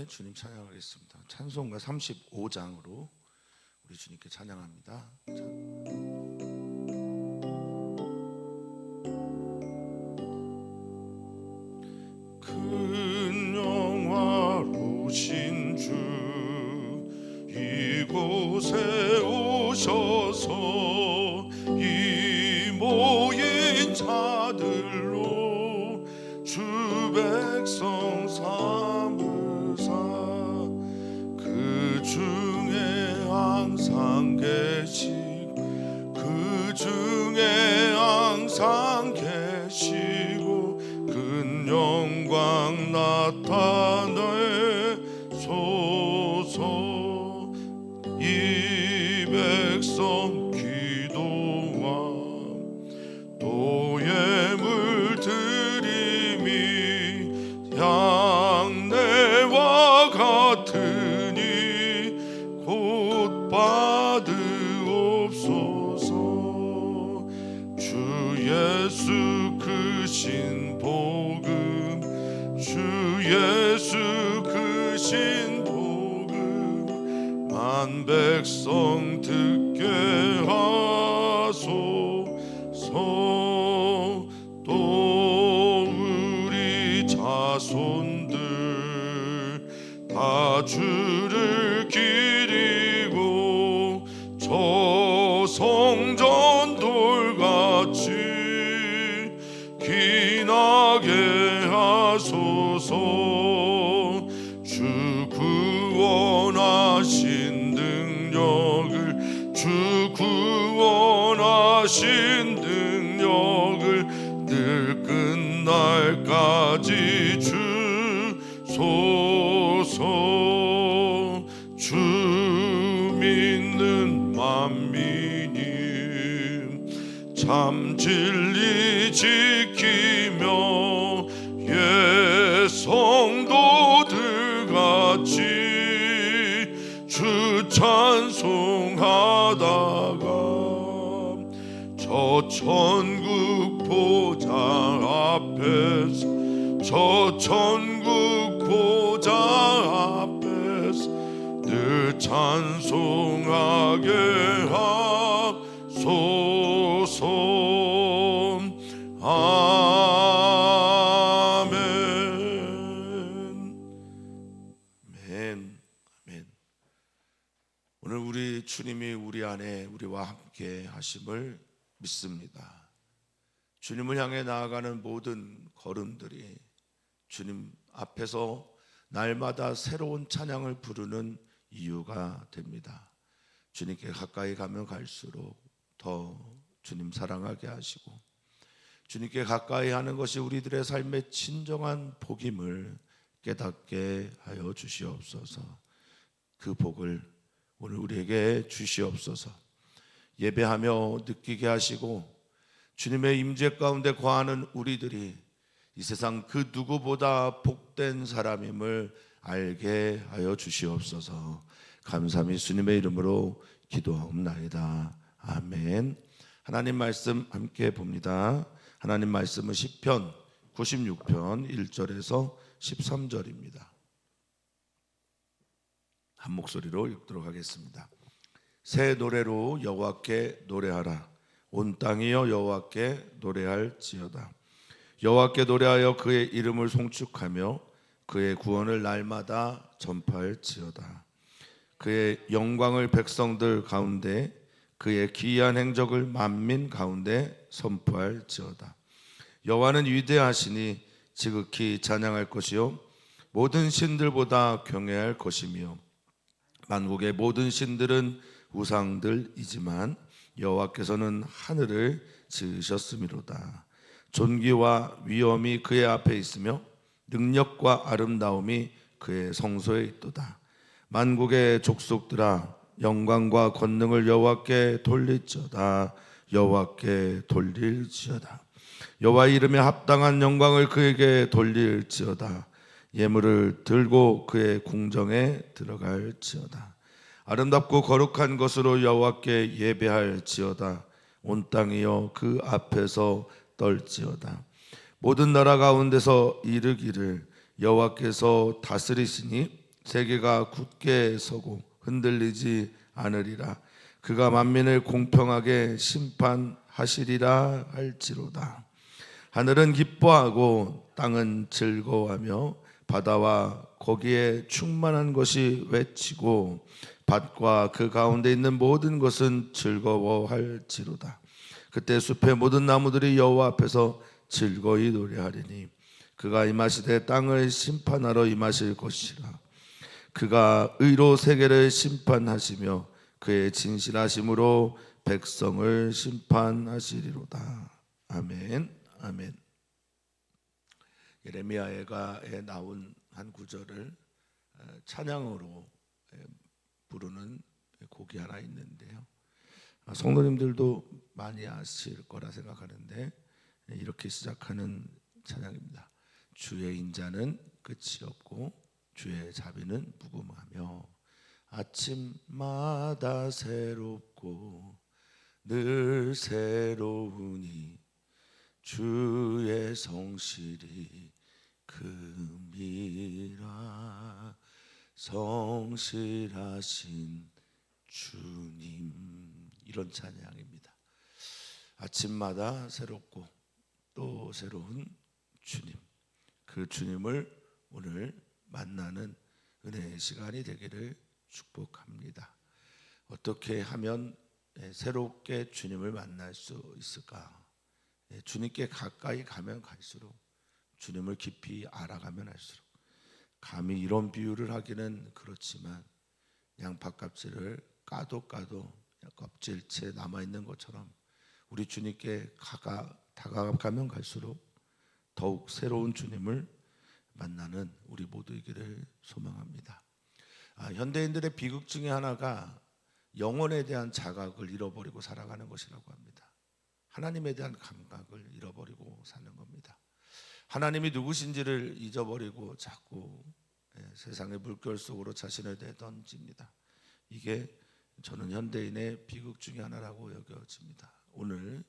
주님 찬양하겠습니다. 찬송가 35장으로 우리 주님께 찬양합니다. 큰 영화로신 주 이곳에 오셔서 이 모인 자들로 주 백성 삼으사 그 중에 항상 계시고 그 중에 항상 계시고 큰 영광 나타내소서. 이 백성 기도와 또 예물 드림이 양내와 같으니 곧 받으옵소서. 주 예수 크신 복음, 주 예수 크신 복음 만 백성 듣게 하소서. 또 우리 자손들 다 주를 기리고 저 성전 돌같이 기나게 하소서. 주 구원하신 능력을, 주 구원하신 능력을 늘 끝날까지 주소서. 주 믿는 만민이 참 진리 지키며 예 성도들 같이 주 찬송하다가 저 천국 보좌 앞에서, 저 천국 보좌 앞에서 늘 찬송하게 하소서. 아멘. 아멘. 오늘 우리 주님이 우리 안에 우리와 함께 하심을 믿습니다. 주님을 향해 나아가는 모든 걸음들이 주님 앞에서 날마다 새로운 찬양을 부르는 이유가 됩니다. 주님께 가까이 가면 갈수록 더 주님 사랑하게 하시고 주님께 가까이 하는 것이 우리들의 삶의 진정한 복임을 깨닫게 하여 주시옵소서. 그 복을 오늘 우리에게 주시옵소서. 예배하며 느끼게 하시고 주님의 임재 가운데 거하는 우리들이 이 세상 그 누구보다 복된 사람임을 알게 하여 주시옵소서. 감사히 주님의 이름으로 기도하옵나이다. 아멘. 하나님 말씀 함께 봅니다. 하나님 말씀은 시편 96편 1절에서 13절입니다. 한 목소리로 읽도록 하겠습니다. 새 노래로 여호와께 노래하라. 온 땅이여 여호와께 노래할지어다. 여호와께 노래하여 그의 이름을 송축하며 그의 구원을 날마다 전파할지어다. 그의 영광을 백성들 가운데, 그의 기이한 행적을 만민 가운데 선포할지어다. 여호와는 위대하시니 지극히 찬양할 것이요 모든 신들보다 경외할 것이며 만국의 모든 신들은 우상들이지만 여호와께서는 하늘을 지으셨음이로다. 존귀와 위엄이 그의 앞에 있으며 능력과 아름다움이 그의 성소에 있도다. 만국의 족속들아 영광과 권능을 여호와께 돌릴지어다. 여호와께 돌릴지어다. 여호와의 이름에 합당한 영광을 그에게 돌릴지어다. 예물을 들고 그의 궁정에 들어갈지어다. 아름답고 거룩한 것으로 여호와께 예배할지어다. 온 땅이여 그 앞에서 떨지어다. 모든 나라 가운데서 이르기를 여호와께서 다스리시니 세계가 굳게 서고 흔들리지 않으리라. 그가 만민을 공평하게 심판하시리라 할지로다. 하늘은 기뻐하고 땅은 즐거워하며 바다와 거기에 충만한 것이 외치고 밭과 그 가운데 있는 모든 것은 즐거워할지로다. 그때 숲의 모든 나무들이 여호와 앞에서 즐거이 노래하리니 그가 임하시되 땅을 심판하러 임하실 것이라. 그가 의로 세계를 심판하시며 그의 진실하심으로 백성을 심판하시리로다. 아멘. 아멘. 예레미야에 나온 한 구절을 찬양으로 부르는 곡이 하나 있는데요. 성도님들도 많이 아실 거라 생각하는데 이렇게 시작하는 찬양입니다. 주의 인자는 끝이 없고 주의 자비는 무궁하며 아침마다 새롭고 늘 새로우니 주의 성실이 금이라. 성실하신 주님, 이런 찬양입니다. 아침마다 새롭고 또 새로운 주님, 그 주님을 오늘 만나는 은혜의 시간이 되기를 축복합니다. 어떻게 하면 새롭게 주님을 만날 수 있을까? 주님께 가까이 가면 갈수록, 주님을 깊이 알아가면 할수록, 감히 이런 비유를 하기는 그렇지만 양파껍질을 까도 껍질째 남아있는 것처럼 우리 주님께 다가가면 갈수록 더욱 새로운 주님을 만나는 우리 모두이기를 소망합니다. 현대인들의 비극 중에 하나가 영혼에 대한 자각을 잃어버리고 살아가는 것이라고 합니다. 하나님에 대한 감각을 잃어버리고 사는 겁니다. 하나님이 누구신지를 잊어버리고 자꾸 세상의 물결 속으로 자신을 내던집니다. 이게 저는 현대인의 비극 중에 하나라고 여겨집니다. 오늘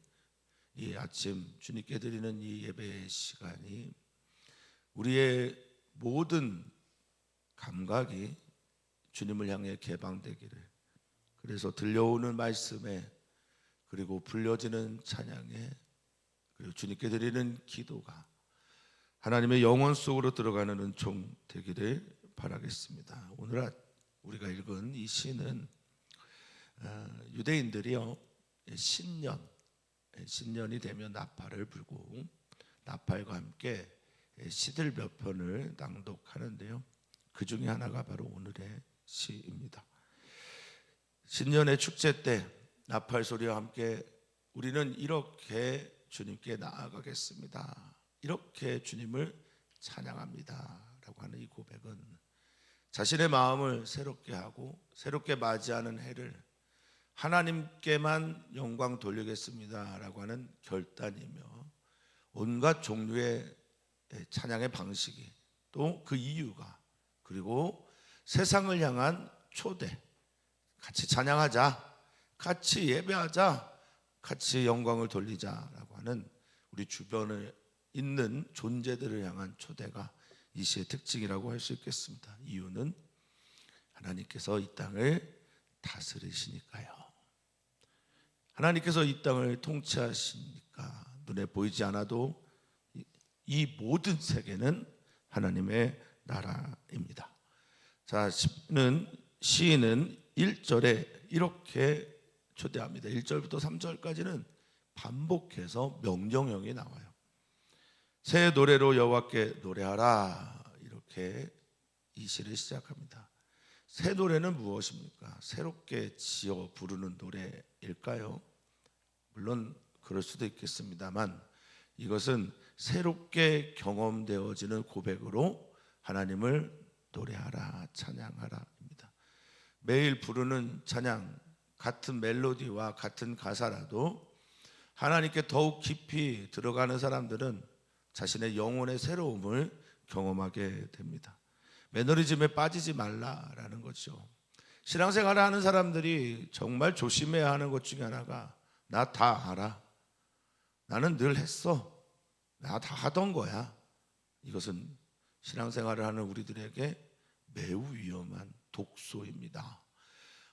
이 아침 주님께 드리는 이 예배의 시간이 우리의 모든 감각이 주님을 향해 개방되기를, 그래서 들려오는 말씀에, 그리고 불려지는 찬양에, 그리고 주님께 드리는 기도가 하나님의 영혼 속으로 들어가는 은총 되기를 바라겠습니다. 오늘 우리가 읽은 이 시는 유대인들이요, 신년이 되면 나팔을 불고 나팔과 함께 시들 몇 편을 낭독하는데요, 그 중에 하나가 바로 오늘의 시입니다. 신년의 축제 때 나팔 소리와 함께 우리는 이렇게 주님께 나아가겠습니다, 이렇게 주님을 찬양합니다 라고 하는 이 고백은 자신의 마음을 새롭게 하고 새롭게 맞이하는 해를 하나님께만 영광 돌리겠습니다 라고 하는 결단이며, 온갖 종류의 찬양의 방식이, 또 그 이유가, 그리고 세상을 향한 초대, 같이 찬양하자, 같이 예배하자, 같이 영광을 돌리자라고 하는 우리 주변에 있는 존재들을 향한 초대가 이 시의 특징이라고 할 수 있겠습니다. 이유는 하나님께서 이 땅을 다스리시니까요. 하나님께서 이 땅을 통치하시니까 눈에 보이지 않아도 이 모든 세계는 하나님의 나라입니다. 자, 시인은 1절에 이렇게 초대합니다. 1절부터 3절까지는 반복해서 명령형이 나와요. 새 노래로 여호와께 노래하라, 이렇게 이 시를 시작합니다. 새 노래는 무엇입니까? 새롭게 지어 부르는 노래일까요? 물론 그럴 수도 있겠습니다만 이것은 새롭게 경험되어지는 고백으로 하나님을 노래하라, 찬양하라입니다. 매일 부르는 찬양, 같은 멜로디와 같은 가사라도 하나님께 더욱 깊이 들어가는 사람들은 자신의 영혼의 새로움을 경험하게 됩니다. 매너리즘에 빠지지 말라라는 거죠. 신앙생활을 하는 사람들이 정말 조심해야 하는 것 중에 하나가, 나 다 알아, 나는 늘 했어, 나 다 하던 거야. 이것은 신앙생활을 하는 우리들에게 매우 위험한 독소입니다.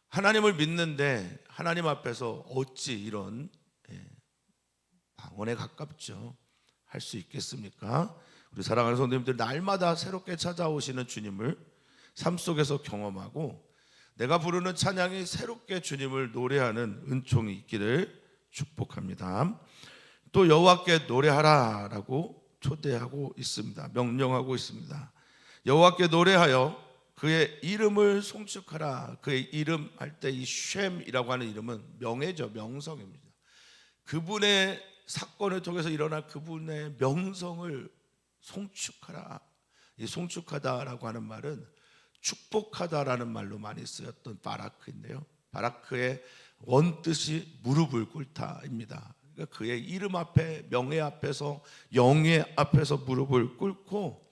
하나님을 믿는데 하나님 앞에서 어찌 이런 방언에 가깝죠. 할 수 있겠습니까? 우리 사랑하는 성도님들, 날마다 새롭게 찾아오시는 주님을 삶 속에서 경험하고 내가 부르는 찬양이 새롭게 주님을 노래하는 은총이 있기를 축복합니다. 또 여호와께 노래하라라고 초대하고 있습니다. 명령하고 있습니다. 여호와께 노래하여 그의 이름을 송축하라. 그의 이름 할 때 이 쉔이라고 하는 이름은 명예죠. 명성입니다. 그분의 사건을 통해서 일어난 그분의 명성을 송축하라. 이 송축하다라고 하는 말은 축복하다라는 말로 많이 쓰였던 바라크인데요. 바라크의 원뜻이 무릎을 꿇다입니다. 그러니까 그의 이름 앞에, 명예 앞에서, 영예 앞에서 무릎을 꿇고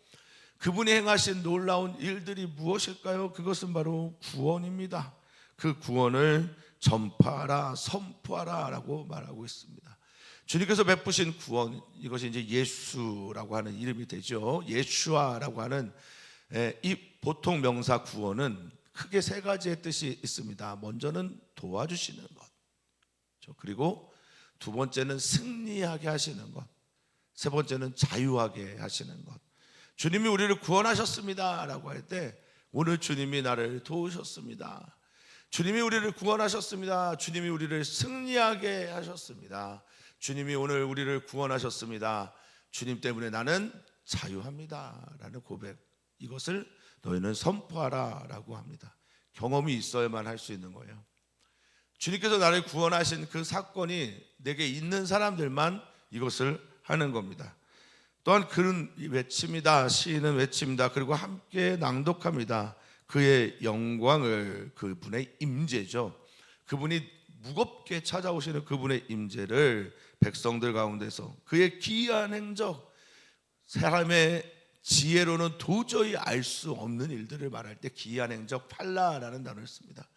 그분이 행하신 놀라운 일들이 무엇일까요? 그것은 바로 구원입니다. 그 구원을 전파하라, 선포하라 라고 말하고 있습니다. 주님께서 베푸신 구원, 이것이 이제 예수라고 하는 이름이 되죠. 예수아라고 하는 이 보통 명사 구원은 크게 세 가지의 뜻이 있습니다. 먼저는 도와주시는 것, 그리고 두 번째는 승리하게 하시는 것, 세 번째는 자유하게 하시는 것. 주님이 우리를 구원하셨습니다 라고 할 때 오늘 주님이 나를 도우셨습니다. 주님이 우리를 구원하셨습니다. 주님이 우리를 승리하게 하셨습니다. 주님이 오늘 우리를 구원하셨습니다. 주님 때문에 나는 자유합니다 라는 고백, 이것을 너희는 선포하라 라고 합니다. 경험이 있어야만 할 수 있는 거예요. 주님께서 나를 구원하신 그 사건이 내게 있는 사람들만 이것을 하는 겁니다. 또한 그는 외칩니다. 시인은 외칩니다. 그리고 함께 낭독합니다. 그의 영광을, 그분의 임재죠. 그분이 무겁게 찾아오시는 그분의 임재를 백성들 가운데서 그의 기이한 행적, 사람의 지혜로는 도저히 알 수 없는 일들을 말할 때 기이한 행적, 팔라라는 단어를 씁니다.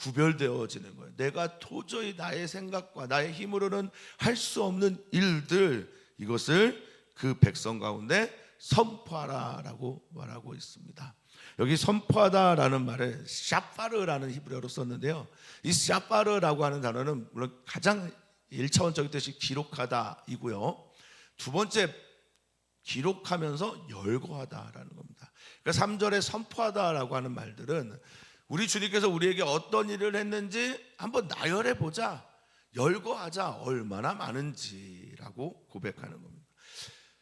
구별되어지는 거예요. 내가 도저히 나의 생각과 나의 힘으로는 할 수 없는 일들, 이것을 그 백성 가운데 선포하라라고 말하고 있습니다. 여기 선포하다라는 말을 샤파르라는 히브리어로 썼는데요. 이 샤파르라고 하는 단어는 물론 가장 1차원적인 뜻이 기록하다이고요. 두 번째, 기록하면서 열거하다라는 겁니다. 그러니까 3절에 선포하다라고 하는 말들은 우리 주님께서 우리에게 어떤 일을 했는지 한번 나열해 보자, 열거하자, 얼마나 많은지라고 고백하는 겁니다.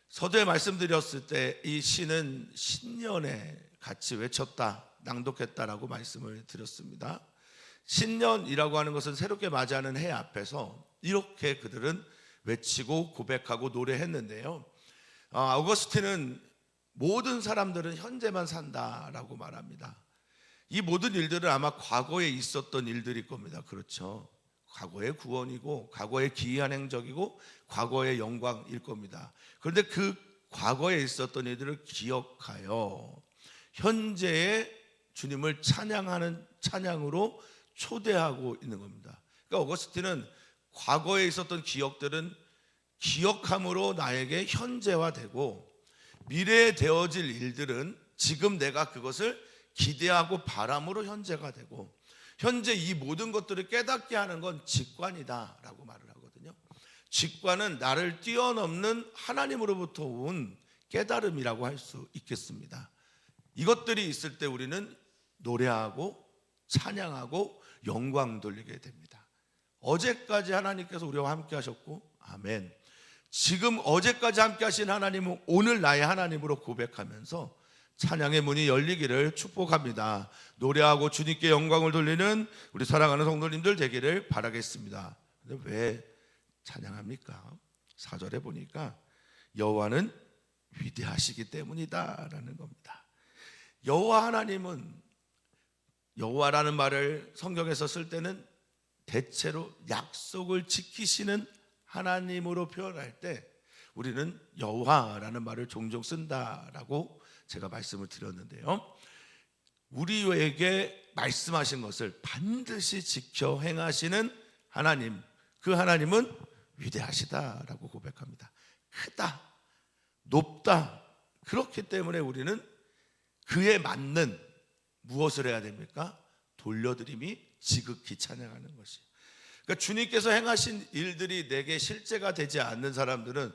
서두에 말씀드렸을 때 이 시는 신년에 같이 외쳤다, 낭독했다라고 말씀을 드렸습니다. 신년이라고 하는 것은 새롭게 맞이하는 해 앞에서 이렇게 그들은 외치고 고백하고 노래했는데요. 아우구스틴은 모든 사람들은 현재만 산다라고 말합니다. 이 모든 일들은 아마 과거에 있었던 일들일 겁니다. 그렇죠. 과거의 구원이고 과거의 기이한 행적이고 과거의 영광일 겁니다. 그런데 그 과거에 있었던 일들을 기억하여 현재의 주님을 찬양하는 찬양으로 초대하고 있는 겁니다. 그러니까 어거스틴은 과거에 있었던 기억들은 기억함으로 나에게 현재화되고, 미래에 되어질 일들은 지금 내가 그것을 기대하고 바람으로 현재가 되고, 현재 이 모든 것들을 깨닫게 하는 건 직관이다라고 말을 하거든요. 직관은 나를 뛰어넘는 하나님으로부터 온 깨달음이라고 할 수 있겠습니다. 이것들이 있을 때 우리는 노래하고 찬양하고 영광 돌리게 됩니다. 어제까지 하나님께서 우리와 함께 하셨고, 아멘. 지금 어제까지 함께 하신 하나님은 오늘 나의 하나님으로 고백하면서 찬양의 문이 열리기를 축복합니다. 노래하고 주님께 영광을 돌리는 우리 사랑하는 성도님들 되기를 바라겠습니다. 근데 왜 찬양합니까? 4절에 보니까 여호와는 위대하시기 때문이다 라는 겁니다. 여호와 하나님은, 여호와라는 말을 성경에서 쓸 때는 대체로 약속을 지키시는 하나님으로 표현할 때 우리는 여호와라는 말을 종종 쓴다라고 제가 말씀을 드렸는데요. 우리에게 말씀하신 것을 반드시 지켜 행하시는 하나님, 그 하나님은 위대하시다라고 고백합니다. 크다, 높다. 그렇기 때문에 우리는 그에 맞는 무엇을 해야 됩니까? 돌려드림이 지극히 찬양하는 것이에요. 그러니까 주님께서 행하신 일들이 내게 실제가 되지 않는 사람들은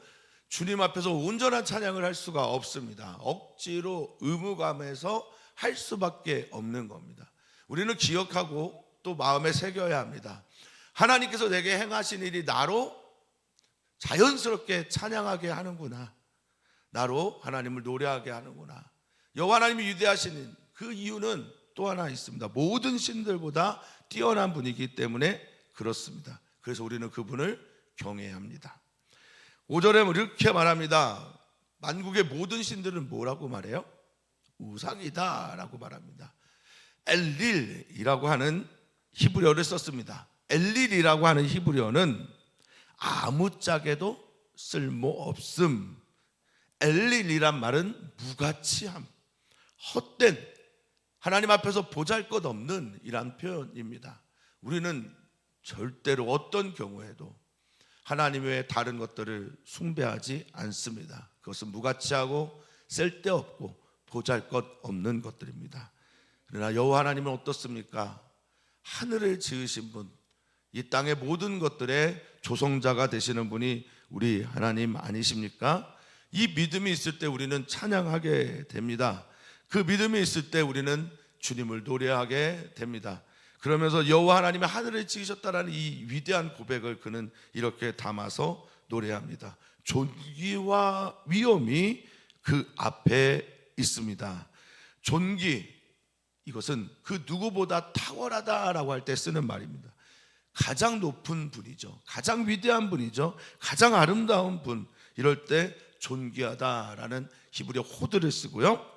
주님 앞에서 온전한 찬양을 할 수가 없습니다. 억지로 의무감에서 할 수밖에 없는 겁니다. 우리는 기억하고 또 마음에 새겨야 합니다. 하나님께서 내게 행하신 일이 나로 자연스럽게 찬양하게 하는구나. 나로 하나님을 노래하게 하는구나. 여호와 하나님이 위대하신 그 이유는 또 하나 있습니다. 모든 신들보다 뛰어난 분이기 때문에 그렇습니다. 그래서 우리는 그분을 경외해야 합니다. 5절에 이렇게 말합니다. 만국의 모든 신들은 뭐라고 말해요? 우상이다 라고 말합니다. 엘릴이라고 하는 히브리어를 썼습니다. 엘릴이라고 하는 히브리어는 아무짝에도 쓸모없음. 엘릴이란 말은 무가치함, 헛된, 하나님 앞에서 보잘것없는 이란 표현입니다. 우리는 절대로 어떤 경우에도 하나님 외에 다른 것들을 숭배하지 않습니다. 그것은 무가치하고 쓸데없고 보잘것없는 것들입니다. 그러나 여호와 하나님은 어떻습니까? 하늘을 지으신 분, 이 땅의 모든 것들의 조성자가 되시는 분이 우리 하나님 아니십니까? 이 믿음이 있을 때 우리는 찬양하게 됩니다. 그 믿음이 있을 때 우리는 주님을 노래하게 됩니다. 그러면서 여호와 하나님의 하늘을 지으셨다라는 이 위대한 고백을 그는 이렇게 담아서 노래합니다. 존귀와 위엄이 그 앞에 있습니다. 존귀, 이것은 그 누구보다 탁월하다라고 할 때 쓰는 말입니다. 가장 높은 분이죠. 가장 위대한 분이죠. 가장 아름다운 분. 이럴 때 존귀하다라는 히브리어 호드를 쓰고요.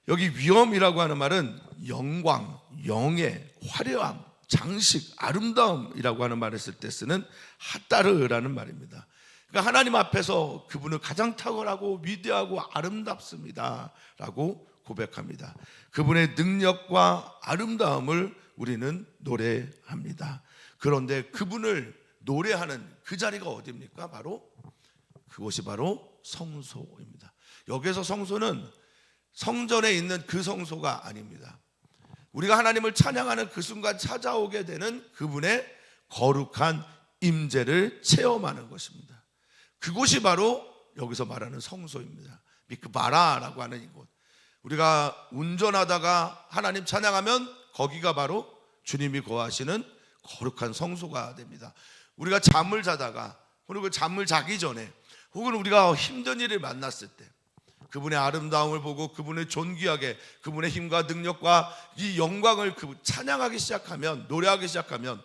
여기 위엄이라고 하는 말은 영광, 영예, 화려함, 장식, 아름다움이라고 하는 말을 쓸 때 쓰는 하따르라는 말입니다. 그러니까 하나님 앞에서 그분은 가장 탁월하고 위대하고 아름답습니다 라고 고백합니다. 그분의 능력과 아름다움을 우리는 노래합니다. 그런데 그분을 노래하는 그 자리가 어디입니까? 그곳이 바로 성소입니다. 여기서 성소는 성전에 있는 그 성소가 아닙니다. 우리가 하나님을 찬양하는 그 순간 찾아오게 되는 그분의 거룩한 임재를 체험하는 것입니다. 그곳이 바로 여기서 말하는 성소입니다. 미크바라라고 하는 이곳. 우리가 운전하다가 하나님 찬양하면 거기가 바로 주님이 거하시는 거룩한 성소가 됩니다. 우리가 잠을 자다가 혹은 잠을 자기 전에 혹은 우리가 힘든 일을 만났을 때 그분의 아름다움을 보고 그분의 존귀하게 그분의 힘과 능력과 이 영광을 찬양하기 시작하면, 노래하기 시작하면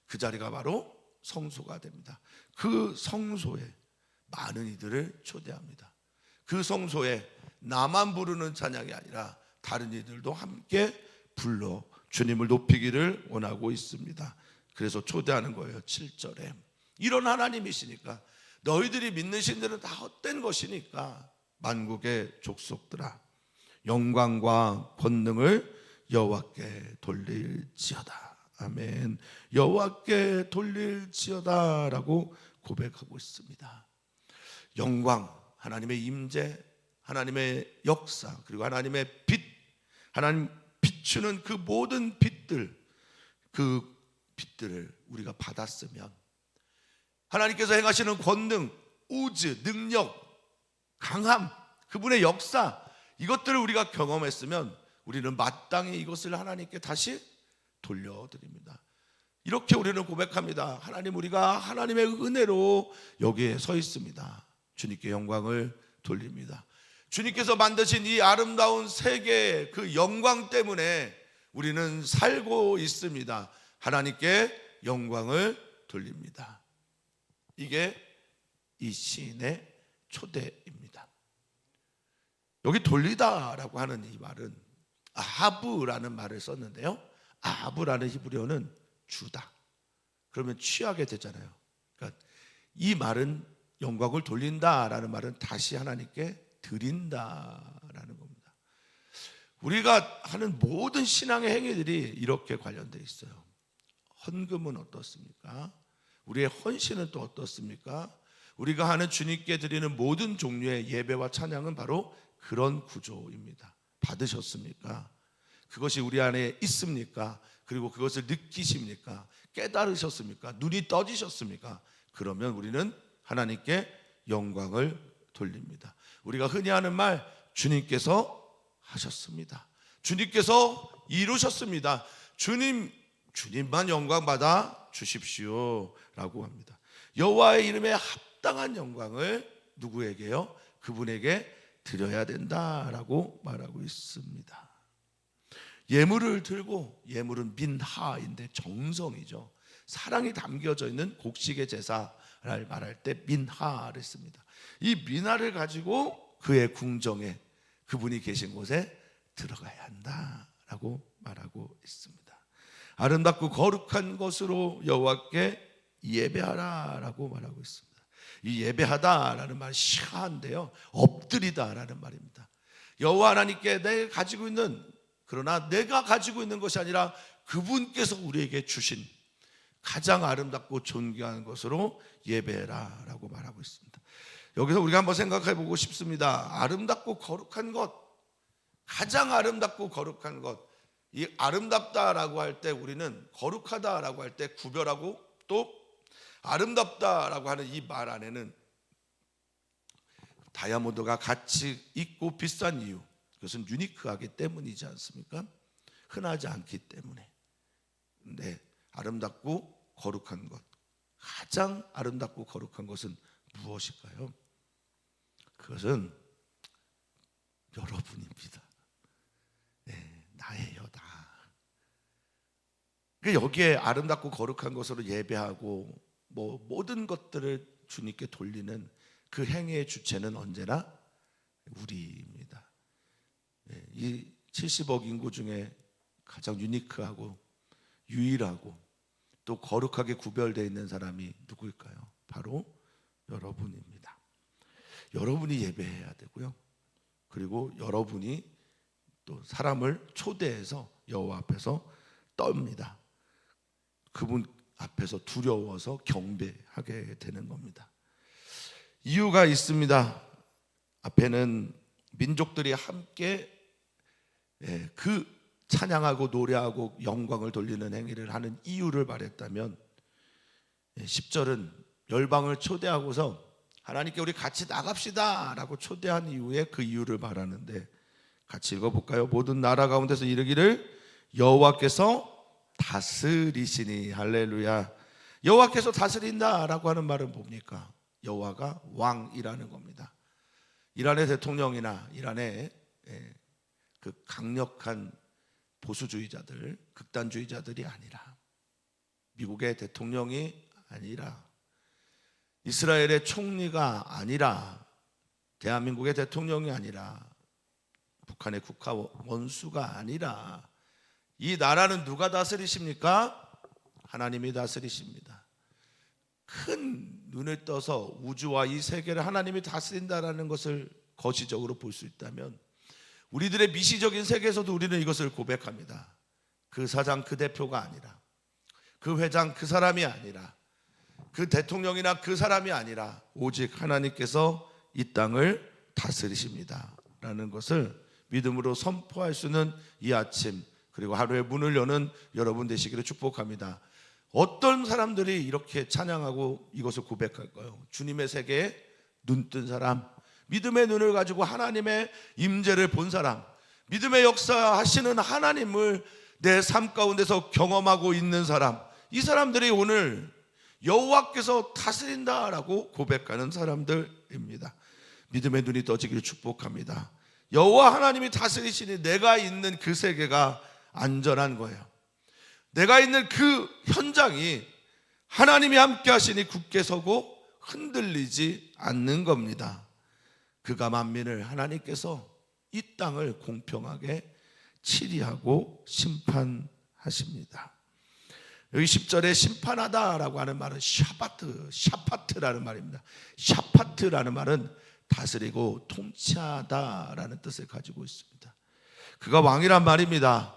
그 자리가 바로 성소가 됩니다. 그 성소에 많은 이들을 초대합니다. 그 성소에 나만 부르는 찬양이 아니라 다른 이들도 함께 불러 주님을 높이기를 원하고 있습니다. 그래서 초대하는 거예요. 7절에 이런 하나님이시니까, 너희들이 믿는 신들은 다 헛된 것이니까 만국의 족속들아, 영광과 권능을 여호와께 돌릴지어다. 아멘. 여호와께 돌릴지어다라고 고백하고 있습니다. 영광, 하나님의 임재, 하나님의 역사, 그리고 하나님의 빛, 하나님 비추는 그 모든 빛들, 그 빛들을 우리가 받았으면 하나님께서 행하시는 권능, 우즈, 능력, 강함, 그분의 역사, 이것들을 우리가 경험했으면 우리는 마땅히 이것을 하나님께 다시 돌려드립니다. 이렇게 우리는 고백합니다. 하나님, 우리가 하나님의 은혜로 여기에 서 있습니다. 주님께 영광을 돌립니다. 주님께서 만드신 이 아름다운 세계의 그 영광 때문에 우리는 살고 있습니다. 하나님께 영광을 돌립니다. 이게 이 시인의 초대입니다. 여기 돌리다라고 하는 이 말은 아하브라는 말을 썼는데요, 아하브라는 히브리어는 주다. 그러면 취하게 되잖아요. 그러니까 이 말은, 영광을 돌린다라는 말은 다시 하나님께 드린다라는 겁니다. 우리가 하는 모든 신앙의 행위들이 이렇게 관련되어 있어요. 헌금은 어떻습니까? 우리의 헌신은 또 어떻습니까? 우리가 하는 주님께 드리는 모든 종류의 예배와 찬양은 바로 그런 구조입니다. 받으셨습니까? 그것이 우리 안에 있습니까? 그리고 그것을 느끼십니까? 깨달으셨습니까? 눈이 떠지셨습니까? 그러면 우리는 하나님께 영광을 돌립니다. 우리가 흔히 하는 말, 주님께서 하셨습니다. 주님께서 이루셨습니다. 주님만 영광 받아 주십시오 라고 합니다. 여호와의 이름에 합당한 영광을 누구에게요? 그분에게 드려야 된다라고 말하고 있습니다. 예물을 들고, 예물은 민하인데 정성이죠. 사랑이 담겨져 있는 곡식의 제사를 말할 때 민하를 씁니다. 이 민하를 가지고 그의 궁정에, 그분이 계신 곳에 들어가야 한다라고 말하고 있습니다. 아름답고 거룩한 것으로 여호와께 예배하라라고 말하고 있습니다. 이 예배하다라는 말이 시한데요, 엎드리다라는 말입니다. 여호와 하나님께 내가 가지고 있는, 그러나 내가 가지고 있는 것이 아니라 그분께서 우리에게 주신 가장 아름답고 존귀한 것으로 예배해라라고 말하고 있습니다. 여기서 우리가 한번 생각해 보고 싶습니다. 아름답고 거룩한 것, 가장 아름답고 거룩한 것, 이 아름답다라고 할 때 우리는 거룩하다라고 할 때 구별하고, 또 아름답다라고 하는 이 말 안에는 다이아몬드가 가치 있고 비싼 이유, 그것은 유니크하기 때문이지 않습니까? 흔하지 않기 때문에. 근데 아름답고 거룩한 것, 가장 아름답고 거룩한 것은 무엇일까요? 그것은 여러분입니다. 네, 나예요, 나. 여기에 아름답고 거룩한 것으로 예배하고 모든 것들을 주님께 돌리는 그 행위의 주체는 언제나 우리입니다. 네, 이 70억 인구 중에 가장 유니크하고 유일하고 또 거룩하게 구별되어 있는 사람이 누구일까요? 바로 여러분입니다. 여러분이 예배해야 되고요. 그리고 여러분이 또 사람을 초대해서 여호와 앞에서 떱니다. 그분 앞에서 두려워서 경배하게 되는 겁니다. 이유가 있습니다. 앞에는 민족들이 함께 그 찬양하고 노래하고 영광을 돌리는 행위를 하는 이유를 말했다면, 10절은 열방을 초대하고서 하나님께 우리 같이 나갑시다 라고 초대한 이후에 그 이유를 말하는데, 같이 읽어볼까요? 모든 나라 가운데서 이르기를 여호와께서 다스리시니. 할렐루야. 여호와께서 다스린다라고 하는 말은 뭡니까? 여호와가 왕이라는 겁니다. 이란의 대통령이나 이란의 그 강력한 보수주의자들, 극단주의자들이 아니라, 미국의 대통령이 아니라, 이스라엘의 총리가 아니라, 대한민국의 대통령이 아니라, 북한의 국가 원수가 아니라, 이 나라는 누가 다스리십니까? 하나님이 다스리십니다. 큰 눈을 떠서 우주와 이 세계를 하나님이 다스린다라는 것을 거시적으로 볼 수 있다면, 우리들의 미시적인 세계에서도 우리는 이것을 고백합니다. 그 사장, 그 대표가 아니라, 그 회장, 그 사람이 아니라, 그 대통령이나 그 사람이 아니라 오직 하나님께서 이 땅을 다스리십니다 라는 것을 믿음으로 선포할 수 있는 이 아침, 그리고 하루의 문을 여는 여러분 되시기를 축복합니다. 어떤 사람들이 이렇게 찬양하고 이것을 고백할까요? 주님의 세계에 눈뜬 사람, 믿음의 눈을 가지고 하나님의 임재를 본 사람, 믿음의 역사하시는 하나님을 내 삶 가운데서 경험하고 있는 사람, 이 사람들이 오늘 여호와께서 다스린다라고 고백하는 사람들입니다. 믿음의 눈이 떠지기를 축복합니다. 여호와 하나님이 다스리시니 내가 있는 그 세계가 안전한 거예요. 내가 있는 그 현장이 하나님이 함께 하시니 굳게 서고 흔들리지 않는 겁니다. 그가 만민을, 하나님께서 이 땅을 공평하게 치리하고 심판하십니다. 여기 10절에 심판하다라고 하는 말은 샤파트라는 말입니다. 샤파트라는 말은 다스리고 통치하다라는 뜻을 가지고 있습니다. 그가 왕이란 말입니다.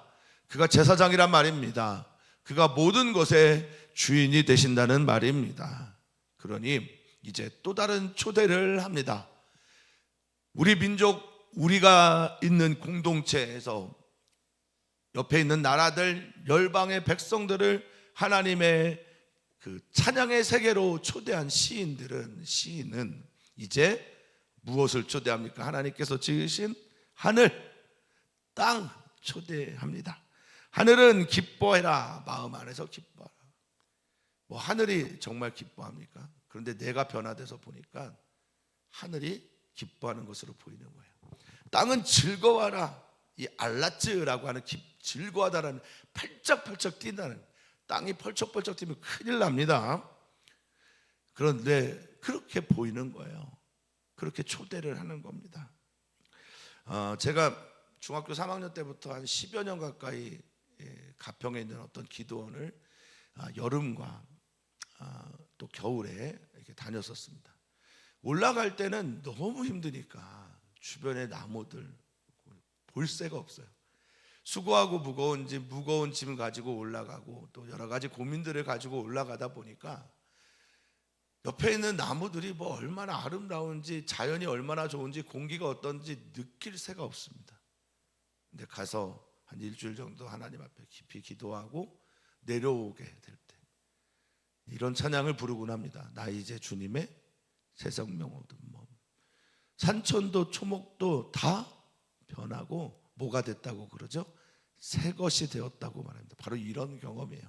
그가 제사장이란 말입니다. 그가 모든 것의 주인이 되신다는 말입니다. 그러니 이제 또 다른 초대를 합니다. 우리 민족, 우리가 있는 공동체에서 옆에 있는 나라들, 열방의 백성들을 하나님의 그 찬양의 세계로 초대한 시인은 이제 무엇을 초대합니까? 하나님께서 지으신 하늘, 땅 초대합니다. 하늘은 기뻐해라, 마음 안에서 기뻐하라. 뭐 하늘이 정말 기뻐합니까? 그런데 내가 변화돼서 보니까 하늘이 기뻐하는 것으로 보이는 거예요. 땅은 즐거워하라. 이 알라츠라고 하는 즐거워하다라는 펄쩍펄쩍 뛴다는, 땅이 펄쩍펄쩍 뛰면 큰일 납니다. 그런데 그렇게 보이는 거예요. 그렇게 초대를 하는 겁니다. 제가 중학교 3학년 때부터 한 10여 년 가까이 가평에 있는 어떤 기도원을 여름과 또 겨울에 이렇게 다녔었습니다. 올라갈 때는 너무 힘드니까 주변의 나무들 볼 새가 없어요. 수고하고 무거운 짐을 가지고 올라가고 또 여러 가지 고민들을 가지고 올라가다 보니까 옆에 있는 나무들이 뭐 얼마나 아름다운지, 자연이 얼마나 좋은지, 공기가 어떤지 느낄 새가 없습니다. 근데 가서 한 일주일 정도 하나님 앞에 깊이 기도하고 내려오게 될 때 이런 찬양을 부르곤 합니다. 나 이제 주님의 새 생명 얻은 몸. 산천도 초목도 다 변하고 뭐가 됐다고 그러죠? 새 것이 되었다고 말합니다. 바로 이런 경험이에요.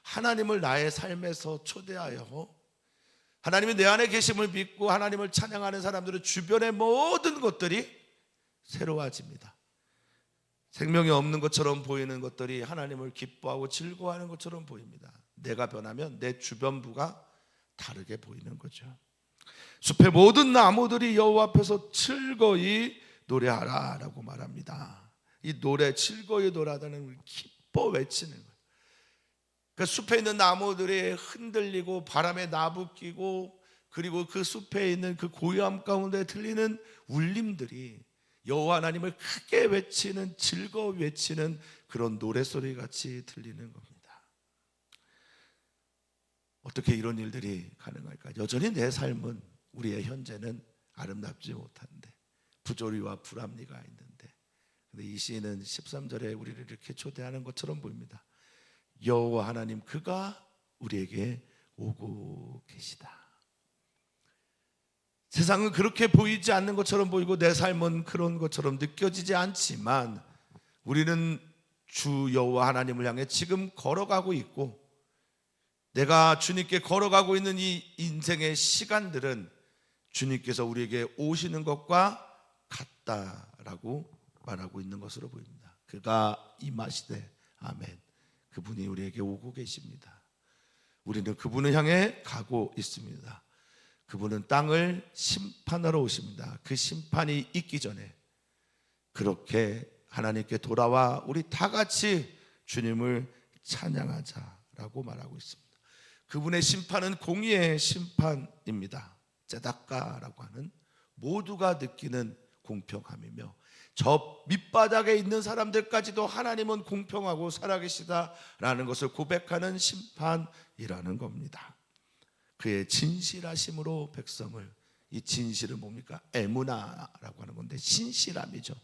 하나님을 나의 삶에서 초대하여 하나님이 내 안에 계심을 믿고 하나님을 찬양하는 사람들은 주변의 모든 것들이 새로워집니다. 생명이 없는 것처럼 보이는 것들이 하나님을 기뻐하고 즐거워하는 것처럼 보입니다. 내가 변하면 내 주변부가 다르게 보이는 거죠. 숲의 모든 나무들이 여호와 앞에서 즐거이 노래하라 라고 말합니다. 이 노래, 즐거이 노래하다는 걸 기뻐 외치는 거예요. 그 숲에 있는 나무들이 흔들리고 바람에 나부끼고, 그리고 그 숲에 있는 그 고요함 가운데 들리는 울림들이 여호와 하나님을 크게 외치는, 즐거워 외치는 그런 노래소리 같이 들리는 겁니다. 어떻게 이런 일들이 가능할까? 여전히 내 삶은, 우리의 현재는 아름답지 못한데, 부조리와 불합리가 있는데, 근데 이 시인은 13절에 우리를 이렇게 초대하는 것처럼 보입니다. 여호와 하나님, 그가 우리에게 오고 계시다. 세상은 그렇게 보이지 않는 것처럼 보이고 내 삶은 그런 것처럼 느껴지지 않지만 우리는 주 여호와 하나님을 향해 지금 걸어가고 있고, 내가 주님께 걸어가고 있는 이 인생의 시간들은 주님께서 우리에게 오시는 것과 같다라고 말하고 있는 것으로 보입니다. 그가 임하시되, 아멘. 그분이 우리에게 오고 계십니다. 우리는 그분을 향해 가고 있습니다. 그분은 땅을 심판하러 오십니다. 그 심판이 있기 전에 그렇게 하나님께 돌아와 우리 다 같이 주님을 찬양하자라고 말하고 있습니다. 그분의 심판은 공의의 심판입니다. 제다까라고 하는 모두가 느끼는 공평함이며, 저 밑바닥에 있는 사람들까지도 하나님은 공평하고 살아계시다라는 것을 고백하는 심판이라는 겁니다. 그의 진실하심으로 백성을, 이 진실은 뭡니까? 에무나라고 하는 건데 신실함이죠.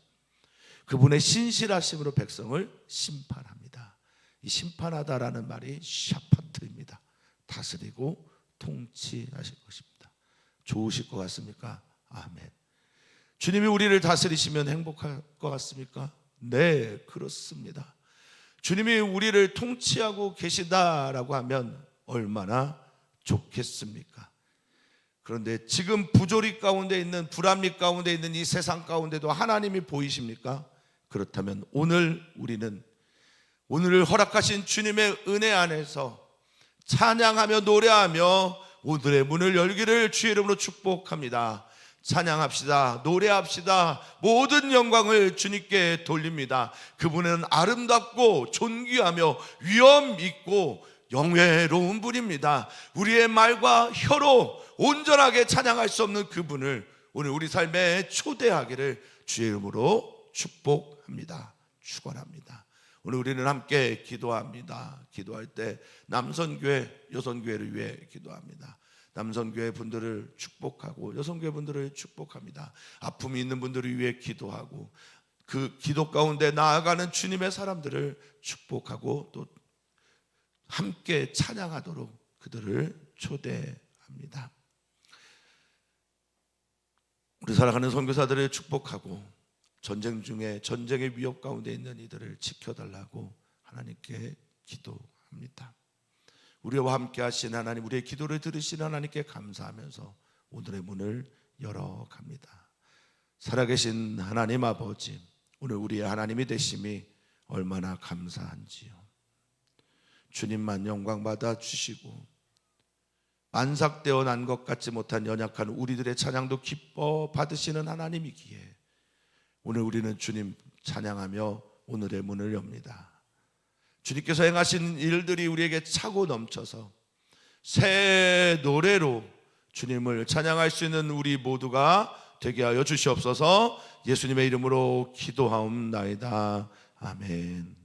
그분의 신실하심으로 백성을 심판합니다. 이 심판하다라는 말이 샤파트입니다. 다스리고 통치하실 것입니다. 좋으실 것 같습니까? 아멘. 주님이 우리를 다스리시면 행복할 것 같습니까? 네, 그렇습니다. 주님이 우리를 통치하고 계시다라고 하면 얼마나 좋겠습니까? 그런데 지금 부조리 가운데 있는, 불합리 가운데 있는 이 세상 가운데도 하나님이 보이십니까? 그렇다면 오늘 우리는 오늘을 허락하신 주님의 은혜 안에서 찬양하며 노래하며 오늘의 문을 열기를 주의 이름으로 축복합니다. 찬양합시다. 노래합시다. 모든 영광을 주님께 돌립니다. 그분은 아름답고 존귀하며 위엄 있고 영예로운 분입니다. 우리의 말과 혀로 온전하게 찬양할 수 없는 그분을 오늘 우리 삶에 초대하기를 주의 이름으로 축복합니다. 축원합니다. 오늘 우리는 함께 기도합니다. 기도할 때 남선교회, 여선교회를 위해 기도합니다. 남선교회 분들을 축복하고 여선교회 분들을 축복합니다. 아픔이 있는 분들을 위해 기도하고 그 기도 가운데 나아가는 주님의 사람들을 축복하고 또 함께 찬양하도록 그들을 초대합니다. 우리 사랑하는 선교사들을 축복하고 전쟁 중에 전쟁의 위협 가운데 있는 이들을 지켜달라고 하나님께 기도합니다. 우리와 함께 하신 하나님, 우리의 기도를 들으시는 하나님께 감사하면서 오늘의 문을 열어갑니다. 살아계신 하나님 아버지, 오늘 우리의 하나님이 되심이 얼마나 감사한지요. 주님만 영광받아 주시고 만삭되어 난 것 같지 못한 연약한 우리들의 찬양도 기뻐 받으시는 하나님이기에 오늘 우리는 주님 찬양하며 오늘의 문을 엽니다. 주님께서 행하신 일들이 우리에게 차고 넘쳐서 새 노래로 주님을 찬양할 수 있는 우리 모두가 되게 하여 주시옵소서. 예수님의 이름으로 기도하옵나이다. 아멘.